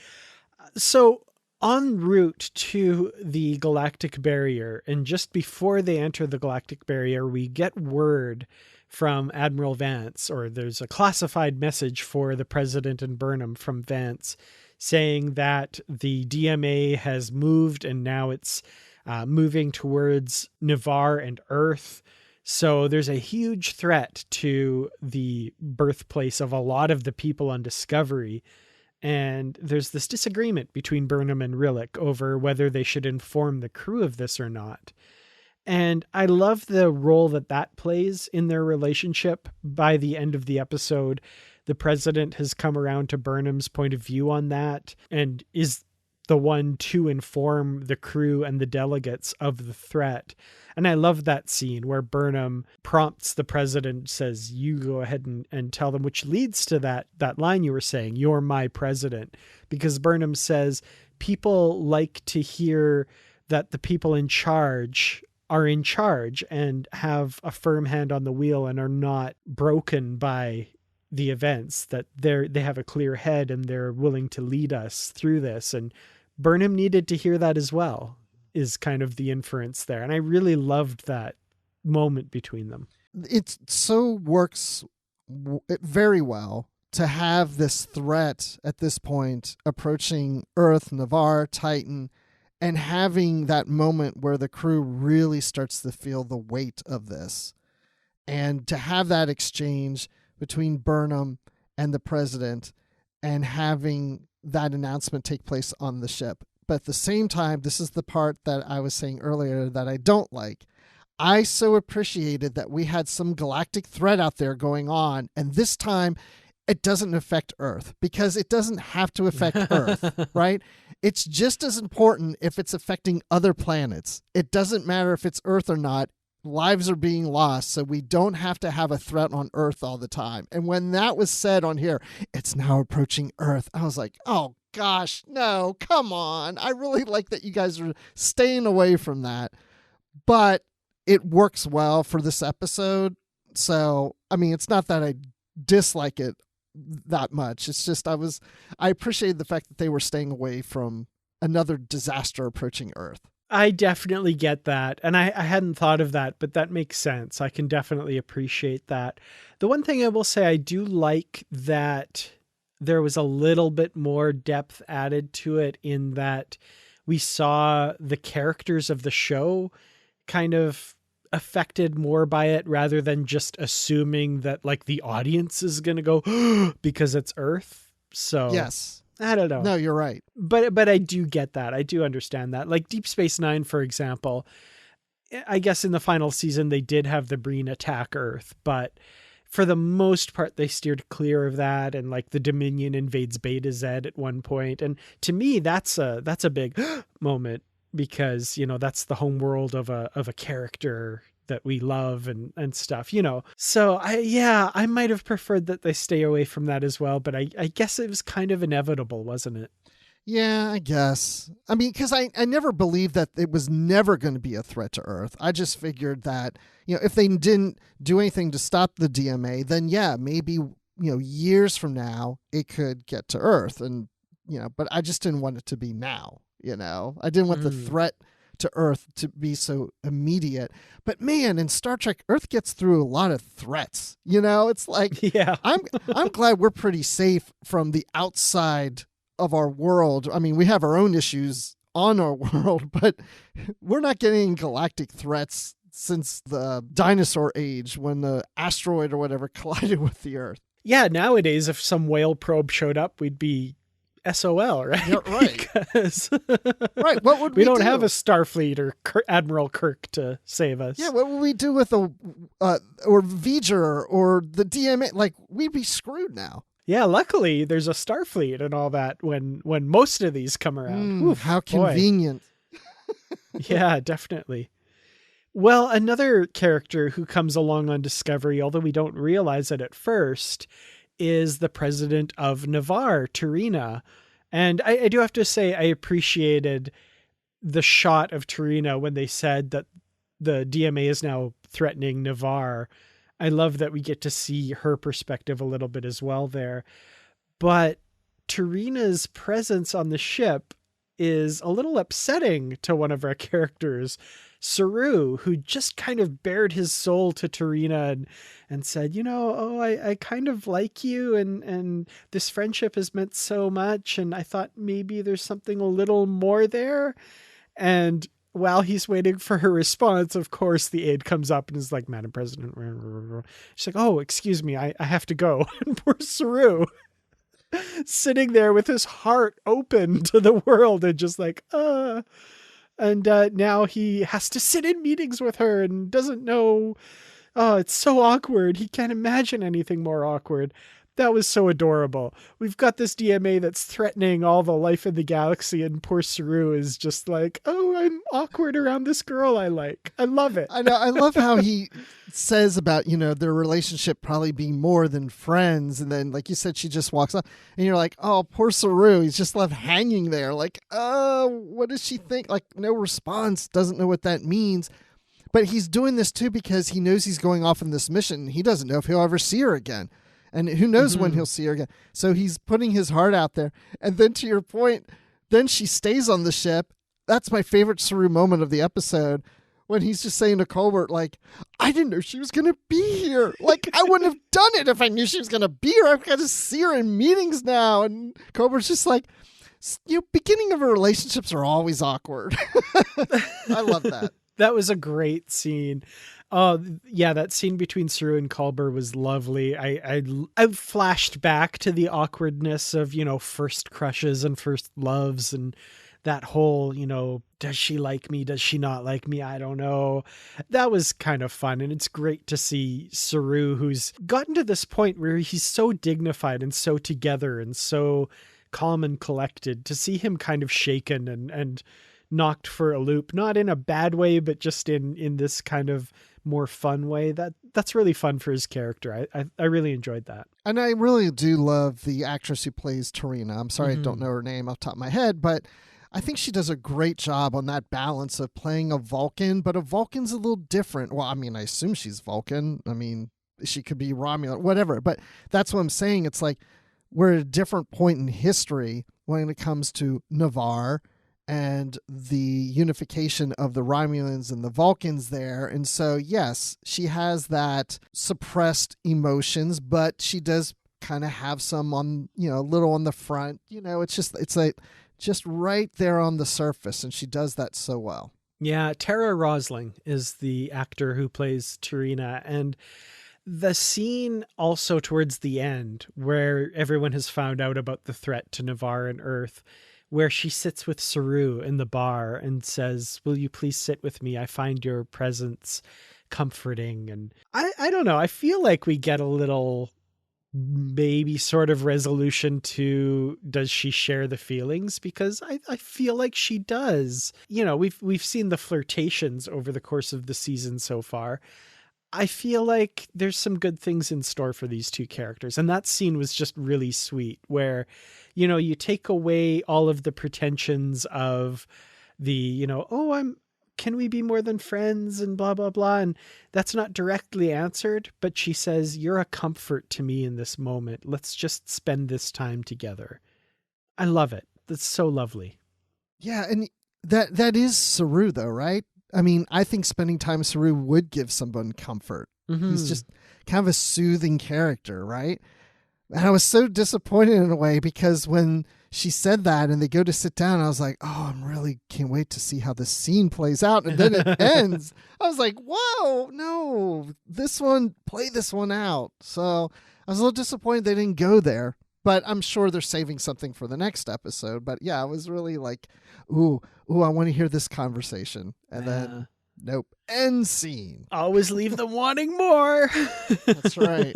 So, en route to the Galactic Barrier, and just before they enter the Galactic Barrier, we get word from Admiral Vance, or there's a classified message for the President and Burnham from Vance, saying that the DMA has moved and now it's moving towards Navarre and Earth. So there's a huge threat to the birthplace of a lot of the people on Discovery. And there's this disagreement between Burnham and Rillick over whether they should inform the crew of this or not. And I love the role that plays in their relationship. By the end of the episode, the president has come around to Burnham's point of view on that and is the one to inform the crew and the delegates of the threat. And I love that scene where Burnham prompts the president, says, you go ahead and tell them, which leads to that line you were saying, you're my president. Because Burnham says people like to hear that the people in charge are in charge and have a firm hand on the wheel and are not broken by the events, that they have a clear head and they're willing to lead us through this. And Burnham needed to hear that as well, is kind of the inference there. And I really loved that moment between them. It so works very well to have this threat at this point approaching Earth, Navarre, Titan, and having that moment where the crew really starts to feel the weight of this. And to have that exchange between Burnham and the president and having that announcement take place on the ship. But at the same time, this is the part that I was saying earlier that I don't like. I so appreciated that we had some galactic threat out there going on, and this time it doesn't affect Earth, because it doesn't have to affect Earth, right? It's just as important if it's affecting other planets. It doesn't matter if it's Earth or not. Lives are being lost, so we don't have to have a threat on Earth all the time. And when that was said on here, it's now approaching Earth, I was like, oh gosh, no, come on. I really like that you guys are staying away from that. But it works well for this episode. So, I mean, it's not that I dislike it that much. It's just I appreciated the fact that they were staying away from another disaster approaching Earth. I definitely get that. And I hadn't thought of that, but that makes sense. I can definitely appreciate that. The one thing I will say, I do like that there was a little bit more depth added to it, in that we saw the characters of the show kind of affected more by it, rather than just assuming that like the audience is going to go because it's Earth. So yes, I don't know. No, you're right. But I do get that. I do understand that. Like Deep Space Nine, for example, I guess in the final season, they did have the Breen attack Earth, but for the most part, they steered clear of that. And like the Dominion invades Beta Z at one point. And to me, that's a big moment, because, you know, that's the home world of a character that we love and stuff, you know. So I might have preferred that they stay away from that as well, but I guess it was kind of inevitable, wasn't it? Yeah, I guess. I mean, because I never believed that it was never going to be a threat to Earth. I just figured that, you know, if they didn't do anything to stop the DMA, then yeah, maybe, you know, years from now it could get to Earth. And, you know, but I just didn't want it to be now. You know, I didn't want the threat to Earth to be so immediate. But man, in Star Trek, Earth gets through a lot of threats. You know, it's like, yeah, I'm glad we're pretty safe from the outside of our world. I mean, we have our own issues on our world, but we're not getting galactic threats since the dinosaur age, when the asteroid or whatever collided with the Earth. Yeah, nowadays, if some whale probe showed up, we'd be SOL, right? Yeah, right. Because right. What would we don't do? have a Starfleet or Admiral Kirk to save us. Yeah. What would we do with or V'ger or the DMA? Like, we'd be screwed now. Yeah. Luckily, there's a Starfleet and all that when most of these come around. Oof, how convenient. Yeah, definitely. Well, another character who comes along on Discovery, although we don't realize it at first, is the president of Navarre, Turina. And I do have to say, I appreciated the shot of Turina when they said that the DMA is now threatening Navarre. I love that we get to see her perspective a little bit as well there. But Turina's presence on the ship is a little upsetting to one of our characters, Saru, who just kind of bared his soul to Turina and said, you know, I kind of like you, and this friendship has meant so much, and I thought maybe there's something a little more there. And while he's waiting for her response, of course, the aide comes up and is like, Madam President. She's like, oh, excuse me, I have to go. And poor Saru, sitting there with his heart open to the world and just like, And now he has to sit in meetings with her and doesn't know. Oh, it's so awkward. He can't imagine anything more awkward. That was so adorable. We've got this DMA that's threatening all the life in the galaxy, and poor Saru is just like, oh, I'm awkward around this girl I like. I love it. I know. I love how he says about, you know, their relationship probably being more than friends. And then, like you said, she just walks up and you're like, oh, poor Saru. He's just left hanging there. Like, what does she think? Like, no response, doesn't know what that means. But he's doing this too because he knows he's going off on this mission. He doesn't know if he'll ever see her again. And who knows when he'll see her again. So he's putting his heart out there. And then to your point, then she stays on the ship. That's my favorite Saru moment of the episode, when he's just saying to Colbert, like, I didn't know she was going to be here. Like, I wouldn't have done it if I knew she was going to be here. I've got to see her in meetings now. And Colbert's just like, you know, beginning of relationships are always awkward. I love that. That was a great scene. Yeah, that scene between Saru and Culber was lovely. I flashed back to the awkwardness of, you know, first crushes and first loves and that whole, does she like me? Does she not like me? I don't know. That was kind of fun. And it's great to see Saru, who's gotten to this point where he's so dignified and so together and so calm and collected, to see him kind of shaken and knocked for a loop, not in a bad way, but just in this kind of more fun way. That's really fun for his character. I really enjoyed that. And I really do love the actress who plays Tarina. I'm sorry, I don't know her name off the top of my head, but I think she does a great job on that balance of playing a Vulcan, but a Vulcan's a little different. Well, I mean, I assume she's Vulcan. I mean, she could be Romulan, whatever, but that's what I'm saying. It's like we're at a different point in history when it comes to Navarre and the unification of the Romulans and the Vulcans there. And so, yes, she has that suppressed emotions, but she does kind of have some on, a little on the front. It's like just right there on the surface, and she does that so well. Yeah, Tara Rosling is the actor who plays Tarina, and the scene also towards the end where everyone has found out about the threat to Navarre and Earth, where she sits with Saru in the bar and says, "Will you please sit with me? I find your presence comforting." And I don't know. I feel like we get a little maybe sort of resolution to, does she share the feelings? Because I feel like she does. We've seen the flirtations over the course of the season so far. I feel like there's some good things in store for these two characters. And that scene was just really sweet, where, you take away all of the pretensions of the, can we be more than friends and blah, blah, blah. And that's not directly answered, but she says, "You're a comfort to me in this moment. Let's just spend this time together." I love it. That's so lovely. Yeah. And that is Saru though, right? I mean, I think spending time with Saru would give someone comfort. He's just kind of a soothing character, right? And I was so disappointed in a way, because when she said that and they go to sit down, I was like, oh, I really can't wait to see how this scene plays out. And then it ends. I was like, whoa, no, play this one out. So I was a little disappointed they didn't go there, but I'm sure they're saving something for the next episode. But yeah, I was really like, ooh, I want to hear this conversation. And then nope. End scene. Always leave them wanting more. That's right.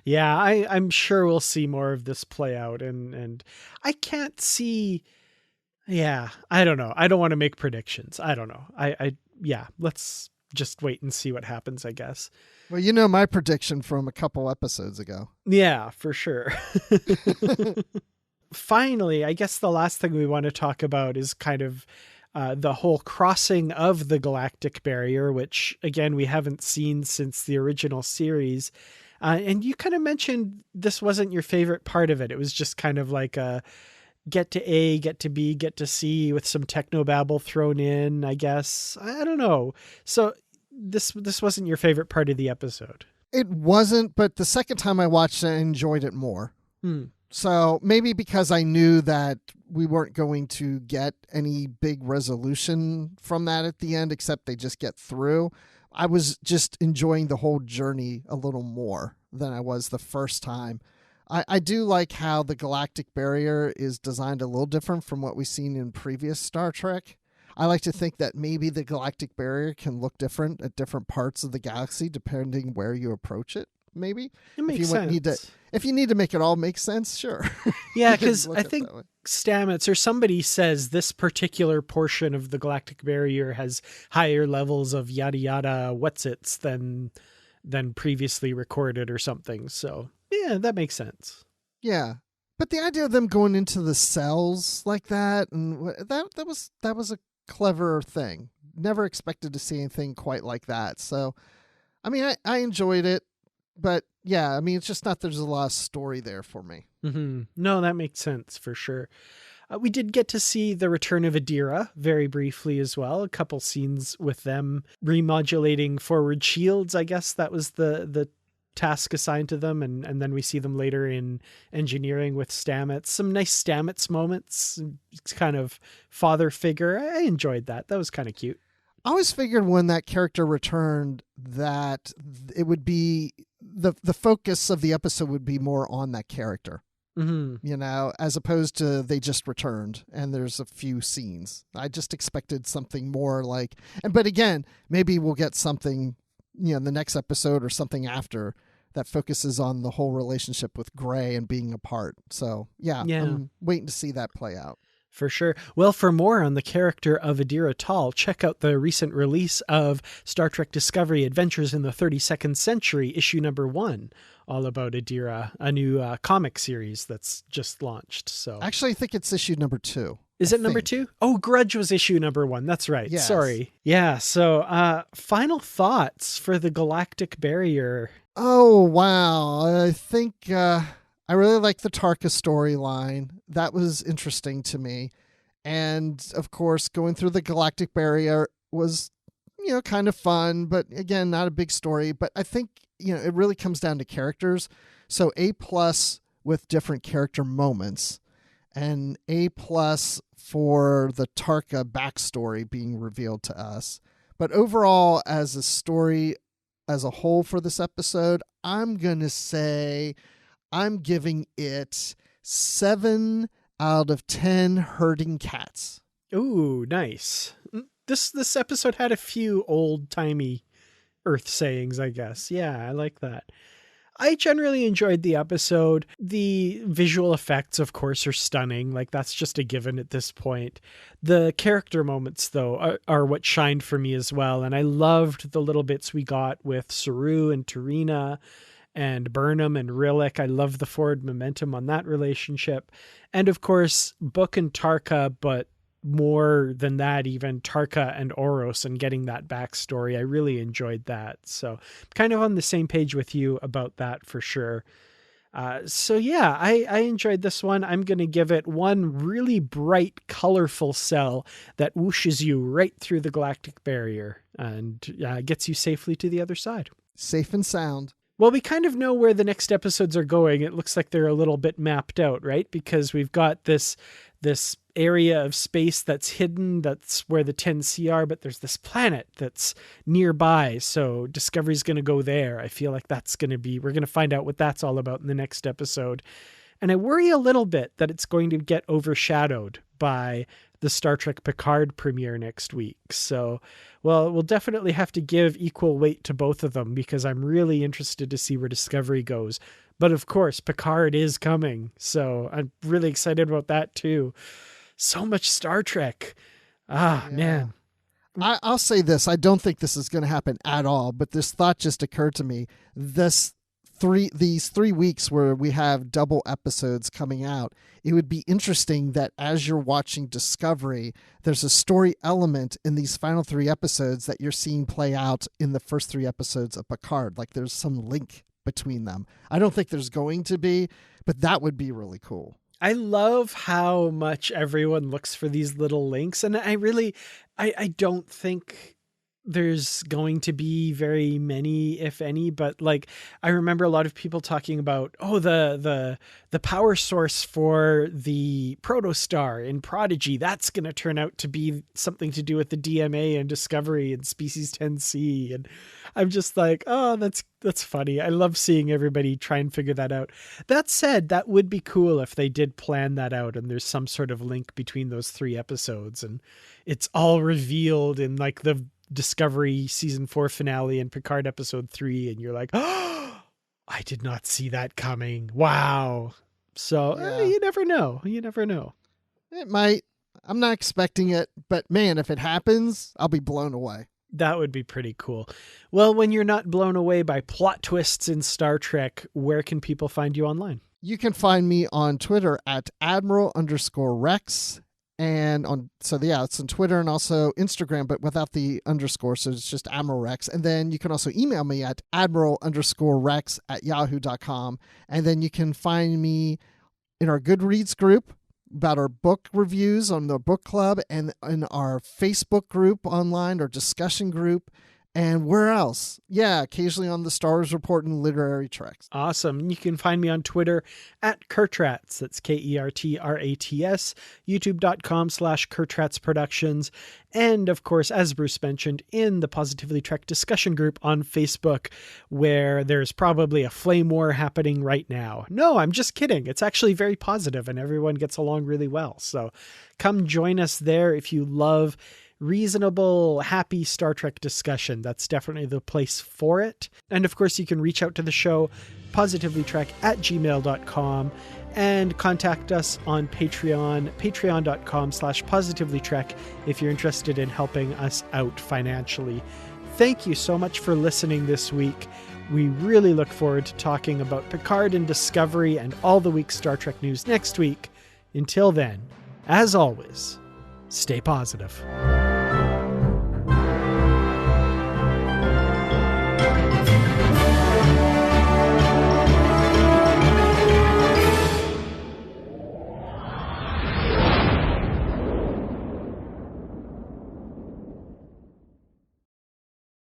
Yeah, I'm sure we'll see more of this play out. And I can't see. Yeah, I don't know. I don't want to make predictions. I don't know. Let's just wait and see what happens, I guess. Well, my prediction from a couple episodes ago. Yeah, for sure. Finally, I guess the last thing we want to talk about is kind of the whole crossing of the Galactic Barrier, which, again, we haven't seen since the original series. And you kind of mentioned this wasn't your favorite part of it. It was just kind of like a get to A, get to B, get to C with some technobabble thrown in, I guess. I don't know. So this wasn't your favorite part of the episode. It wasn't, but the second time I watched it, I enjoyed it more. So maybe because I knew that we weren't going to get any big resolution from that at the end, except they just get through. I was just enjoying the whole journey a little more than I was the first time. I do like how the Galactic Barrier is designed a little different from what we've seen in previous Star Trek. I like to think that maybe the Galactic Barrier can look different at different parts of the galaxy, depending where you approach it. Maybe it makes sense. If you need to make it all make sense, sure. Yeah, because I think Stamets or somebody says this particular portion of the Galactic Barrier has higher levels of yada yada what's-its than previously recorded or something. So yeah, that makes sense. Yeah, but the idea of them going into the cells like that, and that was a clever thing. Never expected to see anything quite like that. So, I mean, I enjoyed it. But yeah, I mean, it's just not, there's a lot of story there for me. Mm-hmm. No, that makes sense for sure. We did get to see the return of Adira very briefly as well. A couple scenes with them remodulating forward shields. I guess that was the task assigned to them. And then we see them later in engineering with Stamets. Some nice Stamets moments. It's kind of father figure. I enjoyed that. That was kind of cute. I always figured when that character returned that it would be the focus of the episode would be more on that character. as opposed to they just returned and there's a few scenes. I just expected something more but again, maybe we'll get something, in the next episode or something after that focuses on the whole relationship with Gray and being apart. So yeah. I'm waiting to see that play out. For sure. Well, for more on the character of Adira Tal, check out the recent release of Star Trek Discovery Adventures in the 32nd Century, issue number 1, all about Adira, a new comic series that's just launched. So actually, I think it's issue number 2. Is it number 2? Oh, Grudge was issue number 1. That's right. Yes. Sorry. Yeah. So final thoughts for the Galactic Barrier. Oh, wow. I think... I really like the Tarka storyline. That was interesting to me. And of course, going through the Galactic Barrier was, kind of fun, but again, not a big story. But I think, it really comes down to characters. So A+ with different character moments, and A+ for the Tarka backstory being revealed to us. But overall, as a story as a whole for this episode, I'm going to say... I'm giving it 7 out of 10 herding cats. Ooh, nice. This episode had a few old-timey Earth sayings, I guess. Yeah, I like that. I generally enjoyed the episode. The visual effects, of course, are stunning. That's just a given at this point. The character moments, though, are what shined for me as well. And I loved the little bits we got with Saru and Tarina and Burnham and Rillick. I love the forward momentum on that relationship. And of course, Book and Tarka, but more than that, even Tarka and Oros and getting that backstory. I really enjoyed that. So kind of on the same page with you about that for sure. So yeah, I enjoyed this one. I'm going to give it one really bright, colorful cell that whooshes you right through the Galactic Barrier and gets you safely to the other side. Safe and sound. Well, we kind of know where the next episodes are going. It looks like they're a little bit mapped out, right? Because we've got this area of space that's hidden. That's where the 10C are, but there's this planet that's nearby. So Discovery's going to go there. I feel like we're going to find out what that's all about in the next episode. And I worry a little bit that it's going to get overshadowed by the Star Trek Picard premiere next week. So, well, we'll definitely have to give equal weight to both of them because I'm really interested to see where Discovery goes. But of course, Picard is coming. So I'm really excited about that too. So much Star Trek. Man. I'll say this. I don't think this is going to happen at all, but this thought just occurred to me. These 3 weeks where we have double episodes coming out, it would be interesting that as you're watching Discovery, there's a story element in these final 3 episodes that you're seeing play out in the first 3 episodes of Picard. Like there's some link between them. I don't think there's going to be, but that would be really cool. I love how much everyone looks for these little links. And I don't think there's going to be very many, if any, but I remember a lot of people talking about, the power source for the protostar in Prodigy, that's going to turn out to be something to do with the DMA and Discovery and Species 10C. And I'm just like, that's funny. I love seeing everybody try and figure that out. That said, that would be cool if they did plan that out and there's some sort of link between those 3 episodes and it's all revealed in the Discovery season 4 finale and Picard episode 3. And you're like, I did not see that coming. Wow. So you never know. It might. I'm not expecting it, but man, if it happens, I'll be blown away. That would be pretty cool. Well, when you're not blown away by plot twists in Star Trek, where can people find you online? You can find me on Twitter at Admiral_Rex. And it's on Twitter and also Instagram, but without the underscore. So it's just Admiral Rex. And then you can also email me at admiral_Rex@yahoo.com. And then you can find me in our Goodreads group about our book reviews on the book club and in our Facebook group online, our discussion group. And where else? Yeah, occasionally on the Star Wars Report and Literary Treks. Awesome. You can find me on Twitter at Kurtrats. That's KERTRATS, youtube.com/Kurtrats Productions. And of course, as Bruce mentioned, in the Positively Trek discussion group on Facebook, where there's probably a flame war happening right now. No, I'm just kidding. It's actually very positive and everyone gets along really well. So come join us there if you love reasonable, happy Star Trek discussion. That's definitely the place for it. And of course, you can reach out to the show, positivelytrek@gmail.com, and contact us on Patreon, patreon.com/positivelytrek, if you're interested in helping us out financially. Thank you so much for listening this week. We really look forward to talking about Picard and Discovery and all the week's Star Trek news next week. Until then, as always, stay positive.